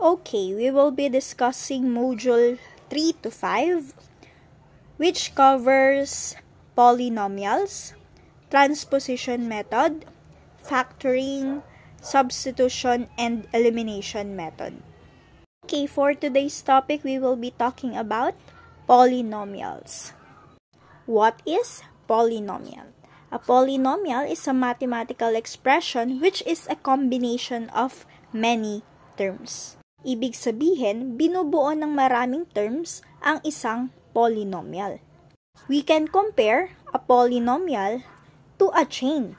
Okay, we will be discussing Module 3 to 5, which covers polynomials, transposition method, factoring, substitution, and elimination method. Okay, for today's topic, we will be talking about polynomials. What is polynomial? A polynomial is a mathematical expression which is a combination of many terms. Ibig sabihin, binubuo ng maraming terms ang isang polynomial. We can compare a polynomial to a chain.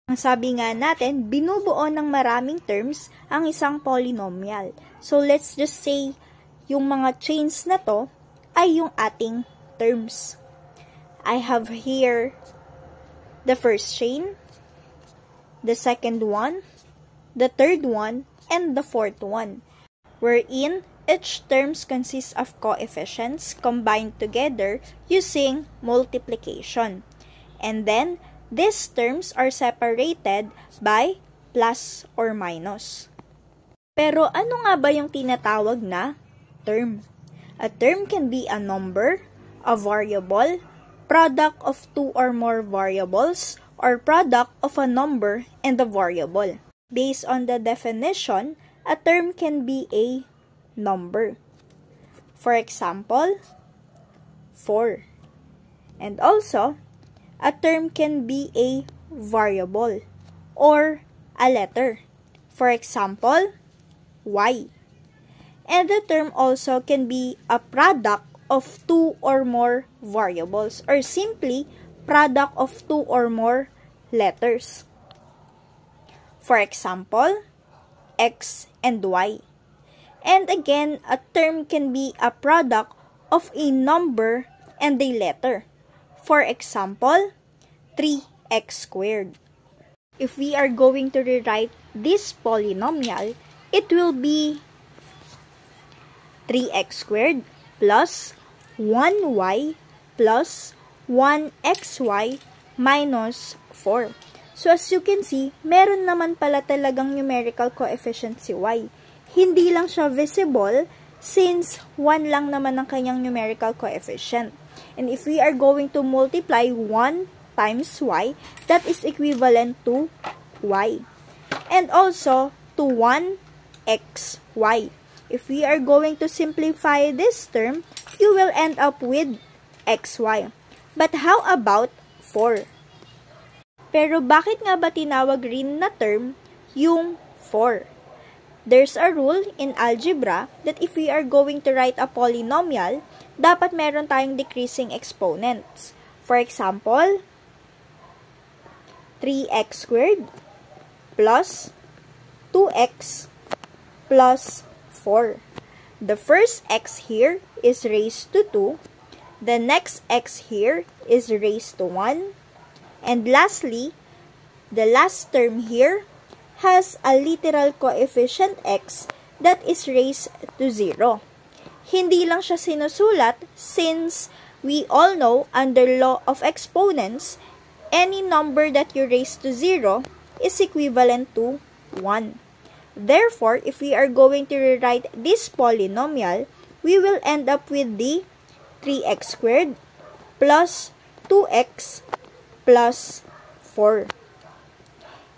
Ang sabi nga natin, binubuo ng maraming terms ang isang polynomial. So, let's just say, yung mga chains na to ay yung ating terms. I have here the first chain, the second one, the third one, and the fourth one, wherein each terms consists of coefficients combined together using multiplication. And then, these terms are separated by plus or minus. Pero ano nga ba yung tinatawag na term? A term can be a number, a variable, product of two or more variables, or product of a number and a variable. Based on the definition, a term can be a number. For example, 4. And also, a term can be a variable or a letter. For example, y. And the term also can be a product of two or more variables or simply product of two or more letters. For example, x and y. And again, a term can be a product of a number and a letter. For example, 3x squared. If we are going to rewrite this polynomial, it will be 3x squared plus 1y plus 1xy minus 4. So, as you can see, meron naman pala talagang numerical coefficient si y. Hindi lang siya visible since 1 lang naman ang kanyang numerical coefficient. And if we are going to multiply 1 times y, that is equivalent to y. And also, to 1xy. If we are going to simplify this term, you will end up with xy. But how about 4? Pero bakit nga ba tinawag rin na term yung 4? There's a rule in algebra that if we are going to write a polynomial, dapat meron tayong decreasing exponents. For example, 3x squared plus 2x plus 4. The first x here is raised to 2. The next x here is raised to 1. And lastly, the last term here has a literal coefficient x that is raised to 0. Hindi lang siya sinusulat since we all know under law of exponents, any number that you raise to 0 is equivalent to 1. Therefore, if we are going to rewrite this polynomial, we will end up with the 3x squared plus 2x plus 4.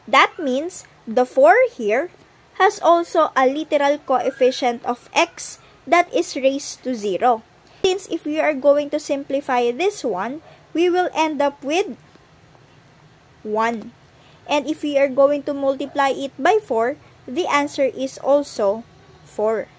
That means the 4 here has also a literal coefficient of x that is raised to 0. Since if we are going to simplify this one, we will end up with 1. And if we are going to multiply it by 4, the answer is also 4.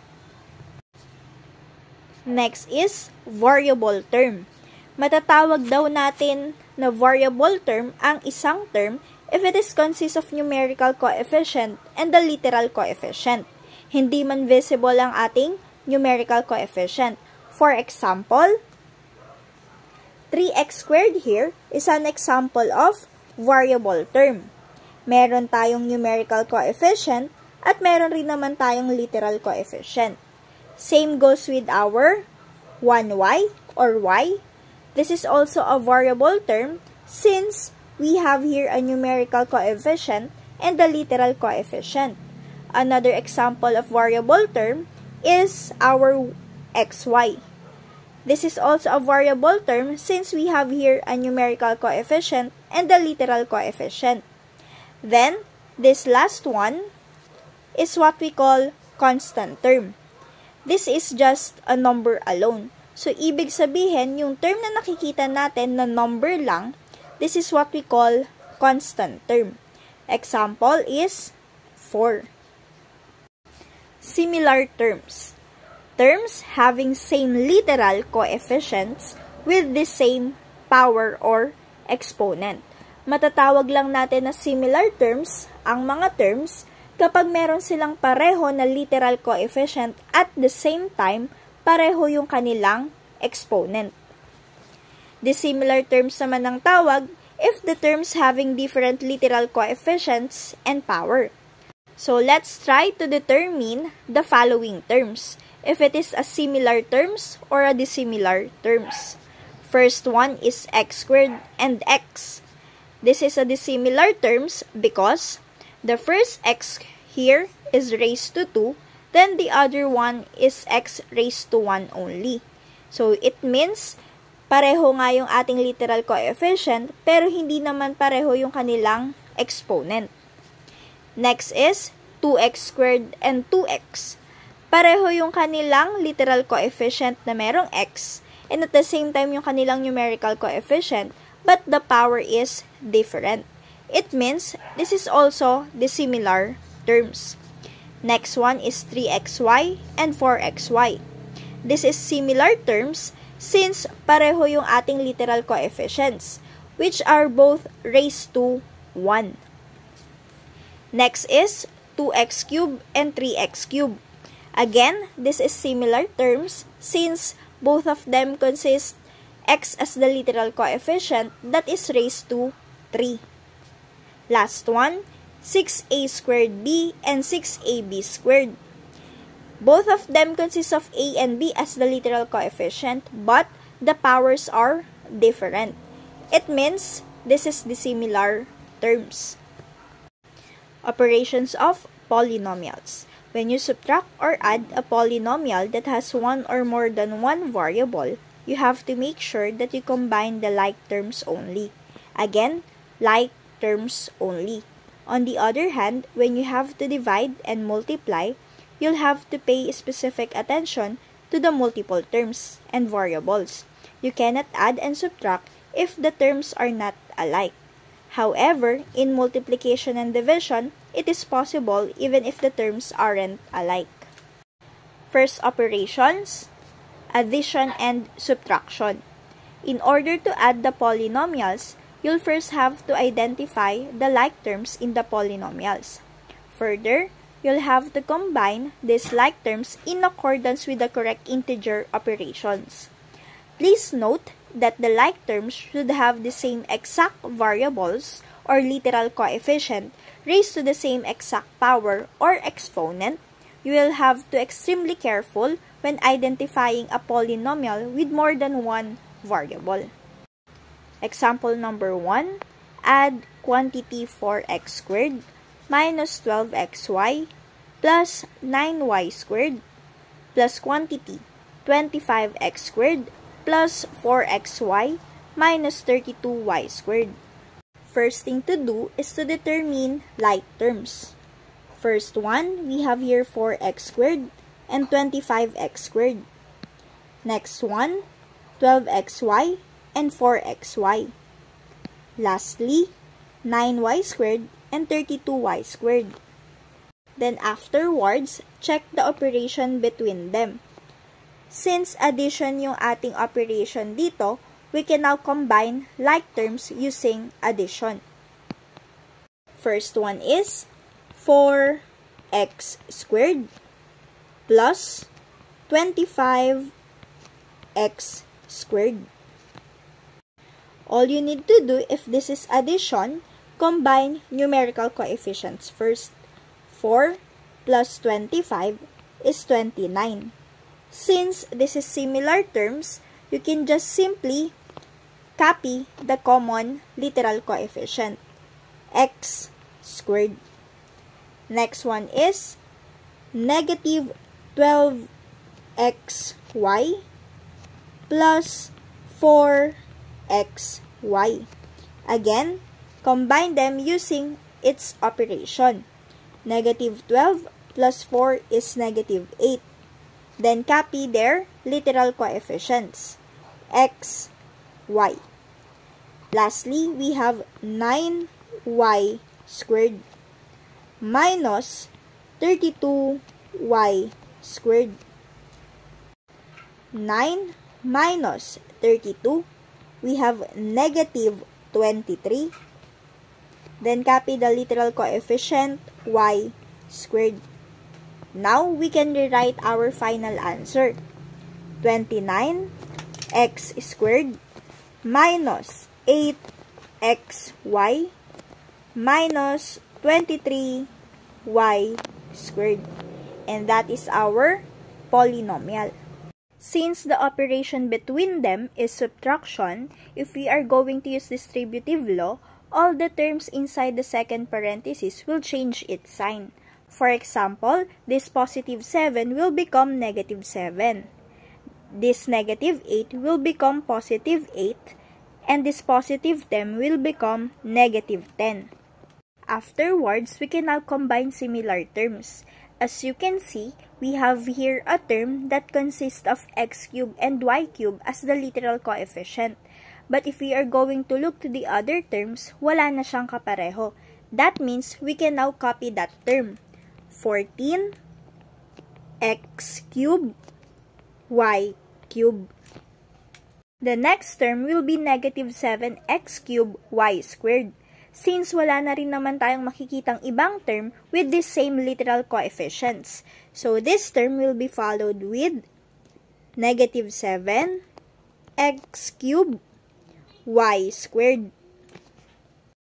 Next is variable term. Matatawag daw natin na variable term ang isang term if it is consists of numerical coefficient and the literal coefficient. Hindi man visible ang ating numerical coefficient. For example, 3x squared here is an example of variable term. Meron tayong numerical coefficient at meron rin naman tayong literal coefficient. Same goes with our 1y or y. This is also a variable term since we have here a numerical coefficient and the literal coefficient. Another example of variable term is our xy. This is also a variable term since we have here a numerical coefficient and a literal coefficient. Then, this last one is what we call constant term. This is just a number alone. So, ibig sabihin, yung term na nakikita natin na number lang, this is what we call constant term. Example is 4. Similar terms. Terms having same literal coefficients with the same power or exponent. Matatawag lang natin na similar terms ang mga terms kapag meron silang pareho na literal coefficient at the same time pareho yung kanilang exponent. Dissimilar terms naman ang tawag if the terms having different literal coefficients and power. So let's try to determine the following terms, if it is a similar terms or a dissimilar terms. First one is x squared and x. This is a dissimilar terms because the first x here is raised to 2, then the other one is x raised to 1 only. So it means pareho nga yung ating literal coefficient pero hindi naman pareho yung kanilang exponent. Next is 2x squared and 2x. Pareho yung kanilang literal coefficient na merong x and at the same time yung kanilang numerical coefficient but the power is different. It means this is also dissimilar terms. Next one is 3xy and 4xy. This is similar terms since pareho yung ating literal coefficients which are both raised to 1. Next is 2x cubed and 3x cubed. Again, this is similar terms since both of them consist x as the literal coefficient that is raised to 3. Last one, 6a squared b and 6ab squared. Both of them consist of a and b as the literal coefficient but the powers are different. It means this is dissimilar terms. Operations of polynomials. When you subtract or add a polynomial that has one or more than one variable, you have to make sure that you combine the like terms only. Again, like terms only. On the other hand, when you have to divide and multiply, you'll have to pay specific attention to the multiple terms and variables. You cannot add and subtract if the terms are not alike. However, in multiplication and division, it is possible even if the terms aren't alike. First operations, addition and subtraction. In order to add the polynomials, you'll first have to identify the like terms in the polynomials. Further, you'll have to combine these like terms in accordance with the correct integer operations. Please note that the like terms should have the same exact variables or literal coefficient raised to the same exact power or exponent. You will have to be extremely careful when identifying a polynomial with more than one variable. Example number 1, add quantity 4x squared minus 12xy plus 9y squared plus quantity 25x squared plus 4xy minus 32y squared. First thing to do is to determine like terms. First one, we have here 4x squared and 25x squared. Next one, 12xy and 4xy. Lastly, 9y squared and 32y squared. Then afterwards, check the operation between them. Since addition yung ating operation dito, we can now combine like terms using addition. First one is 4x squared plus 25x squared. All you need to do if this is addition, combine numerical coefficients first. 4 plus 25 is 29. Since this is similar terms, you can just simply copy the common literal coefficient, x squared. Next one is negative 12xy plus 4xy. Again, combine them using its operation. Negative 12 plus 4 is negative 8. Then copy their literal coefficients, x, y. Lastly, we have 9y squared minus 32y squared. 9 minus 32, we have negative 23. Then copy the literal coefficient y squared. Now, we can rewrite our final answer. 29x squared minus 8xy minus 23y squared. And that is our polynomial. Since the operation between them is subtraction, if we are going to use distributive law, all the terms inside the second parenthesis will change its sign. For example, this positive 7 will become negative 7. This negative 8 will become positive 8, and this positive 10 will become negative 10. Afterwards, we can now combine similar terms. As you can see, we have here a term that consists of x cubed and y cubed as the literal coefficient. But if we are going to look to the other terms, wala na siyang kapareho. That means we can now copy that term. 14x cubed y cubed. The next term will be negative 7x cubed y squared. Since wala na rin naman tayong makikitang ibang term with the same literal coefficients. So this term will be followed with negative 7x cubed y squared.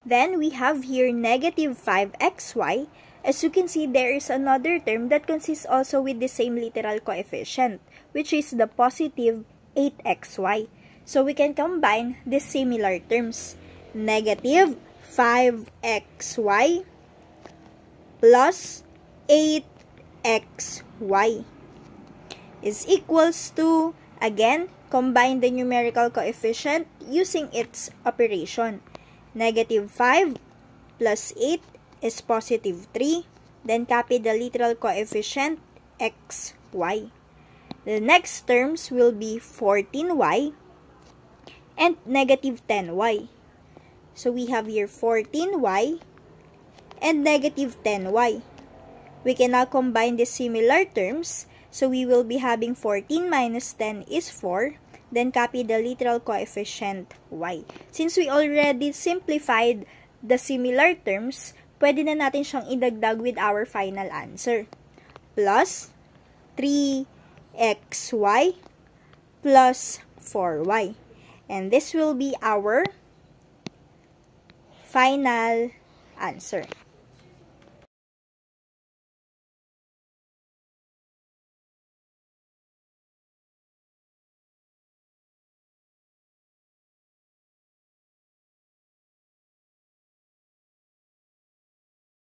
Then we have here negative 5xy. As you can see, there is another term that consists also with the same literal coefficient, which is the positive 8xy. So we can combine these similar terms. Negative 5xy plus 8xy is equals to, again, combine the numerical coefficient using its operation. Negative 5 plus 8 is positive 3. Then copy the literal coefficient xy. The next terms will be 14y and negative 10y. So we have here 14y and negative 10y. We can now combine the similar terms. So we will be having 14 minus 10 is 4. Then copy the literal coefficient y. Since we already simplified the similar terms, pwede na natin siyang idagdag with our final answer. Plus 3xy plus 4y. And this will be our final answer.